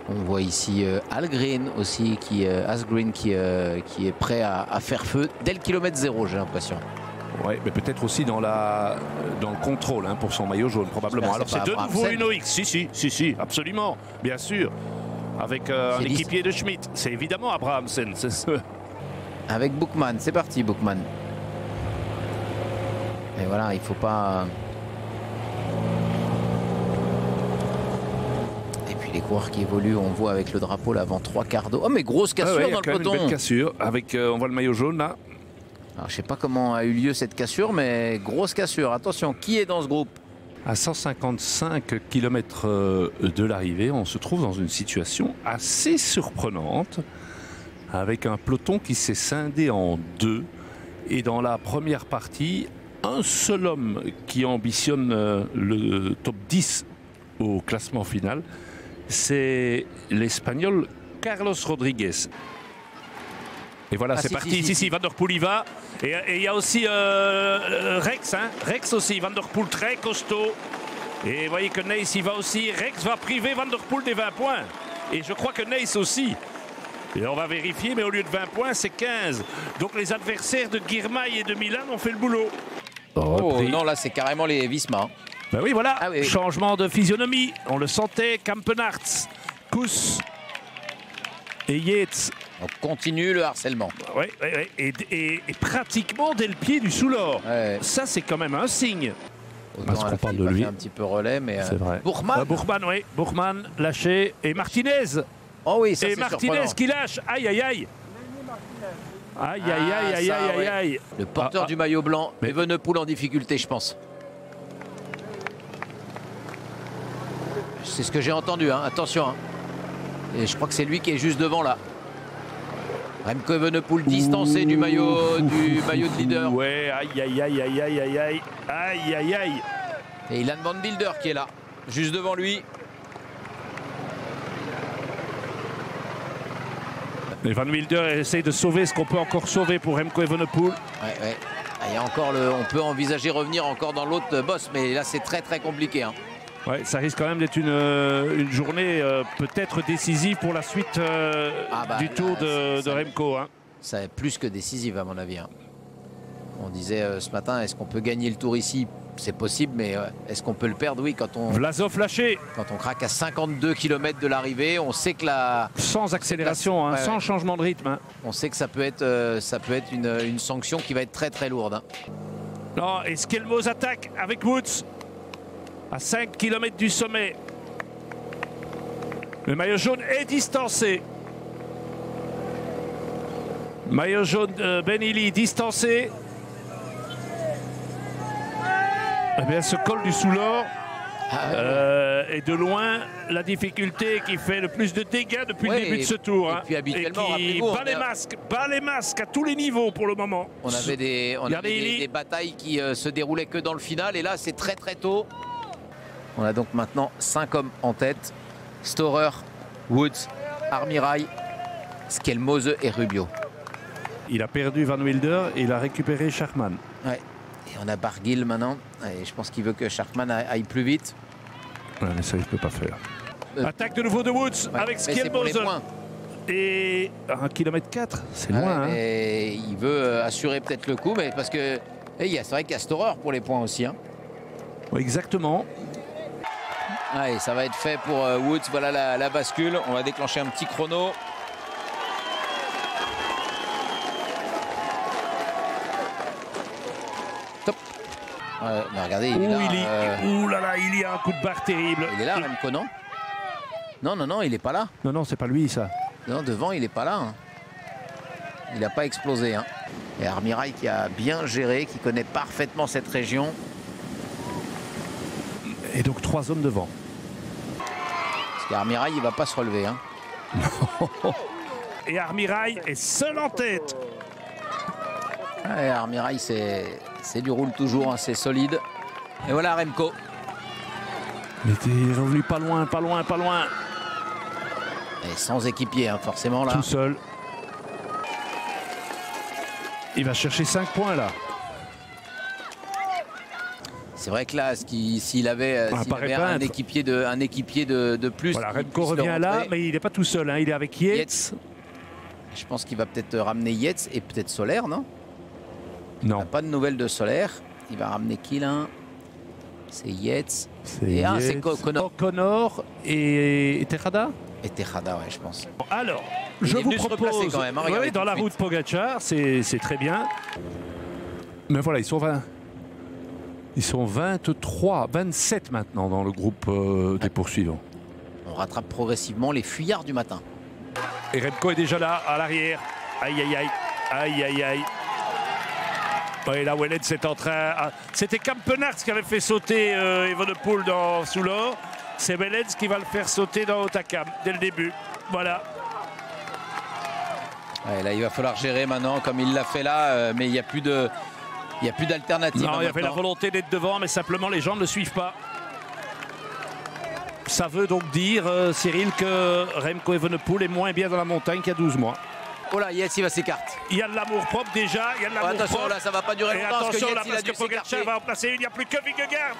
On voit ici Asgreen aussi, Asgreen qui est prêt à faire feu dès le kilomètre 0, j'ai l'impression. Oui, mais peut-être aussi dans le contrôle pour son maillot jaune, probablement. Alors c'est de nouveau une OX. Si, absolument, bien sûr. Avec un équipier de Schmitt. C'est évidemment Abrahamsen. Avec Boukman, c'est parti Boukman. Et voilà, il faut pas... Et puis les coureurs qui évoluent, on voit avec le drapeau là avant 3 quarts d'eau. Oh mais grosse cassure dans le peloton. Une belle cassure, avec, on voit le maillot jaune là. Alors, je sais pas comment a eu lieu cette cassure, mais grosse cassure. Attention, qui est dans ce groupe? À 155 km de l'arrivée, on se trouve dans une situation assez surprenante, avec un peloton qui s'est scindé en deux. Et dans la première partie, un seul homme qui ambitionne le top 10 au classement final, c'est l'Espagnol Carlos Rodriguez. Et voilà, c'est parti. Si, Van der Poel y va. Et il y a aussi Rex. Rex aussi, Van der Poel très costaud. Et vous voyez que Neis y va aussi. Rex va priver Van der Poel des 20 points. Et je crois que Neis aussi. Et on va vérifier, mais au lieu de 20 points, c'est 15. Donc les adversaires de Girmay et de Milan ont fait le boulot. Oh non, là c'est carrément les Visma. Ben oui, voilà. Ah, oui. Changement de physionomie. On le sentait. Kampenarts, Kuss et Yates. On continue le harcèlement. Oui. Et pratiquement dès le pied du Soulor. Ouais. Ça, c'est quand même un signe. Parce qu'on parle de lui. Un petit peu relais, mais c'est vrai. Bourgman. Bourgman lâché. Et Martinez. Oh oui, ça, et Martinez qui lâche. Aïe. Aïe. Le porteur du maillot blanc, Evenepoel en difficulté, je pense. C'est ce que j'ai entendu, attention. Et je crois que c'est lui qui est juste devant là. Remco Evenepoel distancé du maillot de leader. Ouais, aïe. Et Ilan Van Wilder qui est là, juste devant lui. Et Van Wilder essaye de sauver ce qu'on peut encore sauver pour Remco Evenepoel. Ouais. Il y a encore on peut envisager revenir encore dans l'autre boss, mais là c'est très compliqué. Ouais, ça risque quand même d'être une journée peut-être décisive pour la suite du tour de Remco. Ça est plus que décisive à mon avis. On disait ce matin, est-ce qu'on peut gagner le tour ici? C'est possible, mais est-ce qu'on peut le perdre? Oui, quand on... Vlasov lâché. Quand on craque à 52 km de l'arrivée, on sait que sans accélération, sans changement de rythme. On sait que ça peut être une sanction qui va être très lourde. Non, et Skelmos attaque avec Woods. À 5 km du sommet. Le maillot jaune est distancé. Maillot jaune Ben Illy distancé. Eh bien, ce col du Soulor est de loin la difficulté qui fait le plus de dégâts depuis le début de ce tour. Et puis habituellement, et qui bat les masques à tous les niveaux pour le moment. On avait des batailles qui se déroulaient que dans le final. Et là, c'est très tôt. On a donc maintenant 5 hommes en tête. Storer, Woods, Armirail, Skelmose et Rubio. Il a perdu Van Wilder et il a récupéré Schachmann. Ouais. Et on a Barguil maintenant. Et je pense qu'il veut que Schachmann aille plus vite. Ouais, mais ça, il ne peut pas faire. Attaque de nouveau de Woods avec Skelmose. Et 1 km 4, c'est loin. Et il veut assurer peut-être le coup, mais parce que c'est vrai qu'il y a Storer pour les points aussi. Ouais, exactement. Allez, ça va être fait pour Woods. Voilà la bascule. On va déclencher un petit chrono. Top. Mais regardez, il est là. Ouh là là, il y a un coup de barre terrible. Il est là, Remco, non? Non, il est pas là. Non, c'est pas lui, ça. Non, devant, il est pas là. Il n'a pas explosé. Et Armirail qui a bien géré, qui connaît parfaitement cette région. Et donc 3 hommes devant. Parce qu'Armirail, il ne va pas se relever. Et Armirail est seul en tête. Ouais, Armirail, c'est du roule toujours, c'est solide. Et voilà Remco. Il était revenu pas loin. Et sans équipier, forcément là. Tout seul. Il va chercher 5 points là. c'est vrai que là, s'il avait, un équipier de plus. Voilà, Remco revient là, mais il n'est pas tout seul, hein, il est avec Yates. Je pense qu'il va peut-être ramener Yates et peut-être Solaire, non? Non. Il n'a pas de nouvelles de Solaire. Il va ramener qui là? C'est Yates. C'est O'Connor et Tejada. Et Tejada, ouais, je pense. Alors, je vous propose, quand même, hein, oui, dans la route Pogačar, c'est très bien. Mais voilà, ils sont 23, 27 maintenant dans le groupe des poursuivants. On rattrape progressivement les fuyards du matin. Et Remco est déjà là, à l'arrière. Aïe, aïe, aïe. Aïe, aïe, aïe. Et là, Wellens est en train... C'était Campenarts qui avait fait sauter Evenepoel sous l'or. C'est Wellens qui va le faire sauter dans Hautacam dès le début. Voilà. Ouais, là, il va falloir gérer maintenant comme il l'a fait là, mais il n'y a plus d'alternative. Non, il y avait la volonté d'être devant, mais simplement les gens ne le suivent pas. Ça veut donc dire, Cyril, que Remco Evenepoel est moins bien dans la montagne qu'il y a 12 mois. Oh là, Yates, il va s'écarter. Il y a de l'amour propre déjà. Il y a de l'amour attention, propre. là, ça va pas durer longtemps. Attention, parce que là, parce que Pogačar va en placer une. Il n'y a plus que Vingegaard.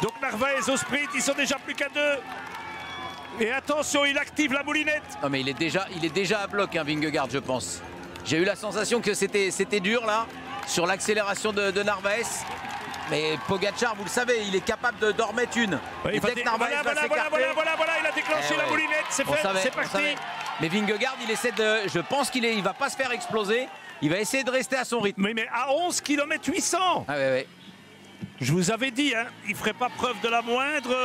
Donc Narvaez au sprint, ils sont déjà plus qu'à 2. Et attention, il active la moulinette. Non, mais il est déjà à bloc, hein, Vingegaard, je pense. J'ai eu la sensation que c'était dur, là, sur l'accélération de Narvaez. Mais Pogačar, vous le savez, il est capable d'en remettre une. Oui, voilà, il a déclenché la moulinette, c'est parti. Mais Vingegaard, je pense qu'il va pas se faire exploser. Il va essayer de rester à son rythme. Mais à 11 km 800. Ah ouais. Je vous avais dit, hein, il ne ferait pas preuve de la moindre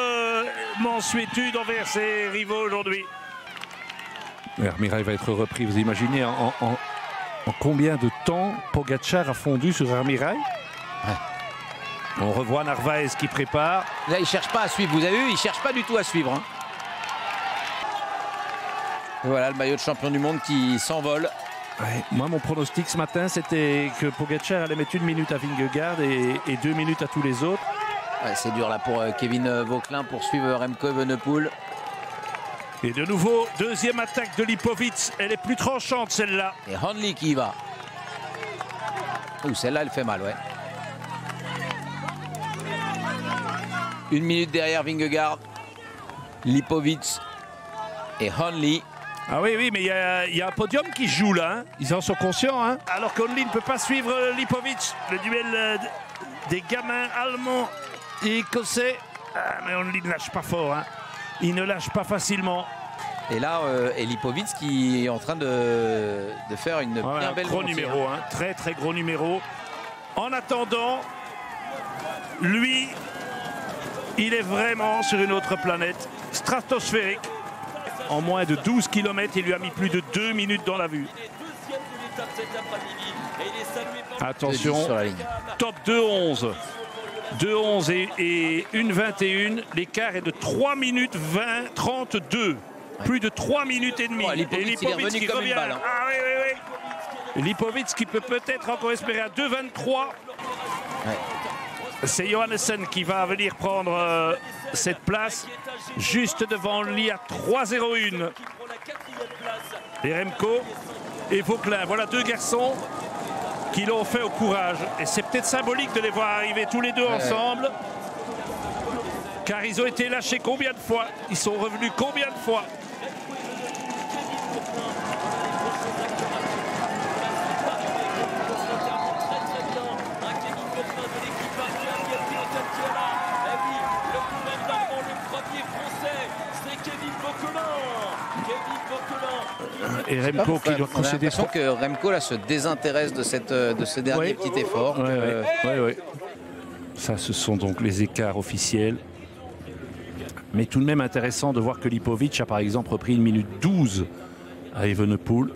mansuétude envers ses rivaux aujourd'hui. Armirail va être repris. Vous imaginez en combien de temps Pogačar a fondu sur Armirail? Ouais. On revoit Narvaez qui prépare. Là, il ne cherche pas à suivre. Vous avez vu, il ne cherche pas du tout à suivre. Hein. Voilà le maillot de champion du monde qui s'envole. Ouais, moi, mon pronostic ce matin, c'était que Pogačar allait mettre 1 minute à Vingegaard et 2 minutes à tous les autres. Ouais, c'est dur là pour Kevin Vauquelin pour suivre Remco Evenepoel. Et de nouveau, deuxième attaque de Lipovic. Elle est plus tranchante, celle-là. Et Hanley qui y va. Celle-là, elle fait mal, ouais. 1 minute derrière Vingegaard, Lipovic et Hanley. Ah oui, mais il y a un podium qui se joue là. Hein. Ils en sont conscients. Hein. Alors qu'Hanley ne peut pas suivre Lipovic. Le duel des gamins allemands et écossais. Ah, mais Hanley ne lâche pas fort. Hein. Il ne lâche pas facilement. Et là, Lipovic qui est en train de faire une bien belle gros montée, numéro. Hein. Très, très gros numéro. En attendant, lui, il est vraiment sur une autre planète, stratosphérique. En moins de 12 km, il lui a mis plus de 2 minutes dans la vue. Attention, sur la ligne. Top 2-11. 2-11 et 1-21. L'écart est de 3 minutes 32. Ouais. Plus de 3 minutes et demie. Lipovic qui revient. Balle, hein. Ah oui. Lipovic qui peut peut-être encore espérer à 2-23. Ouais. C'est Johannessen qui va venir prendre cette place juste devant lui à 3-0-1. Et Remco et Vauquelin, voilà deux garçons qui l'ont fait au courage. Et c'est peut-être symbolique de les voir arriver tous les deux ensemble. Car ils ont été lâchés combien de fois? Ils sont revenus combien de fois? Et Remco qui doit concéder. Je que Remco là, se désintéresse de ce dernier petit effort. Oui. Ça, ce sont donc les écarts officiels. Mais tout de même intéressant de voir que Lipovic a par exemple repris 1 minute 12 à Evenepoel.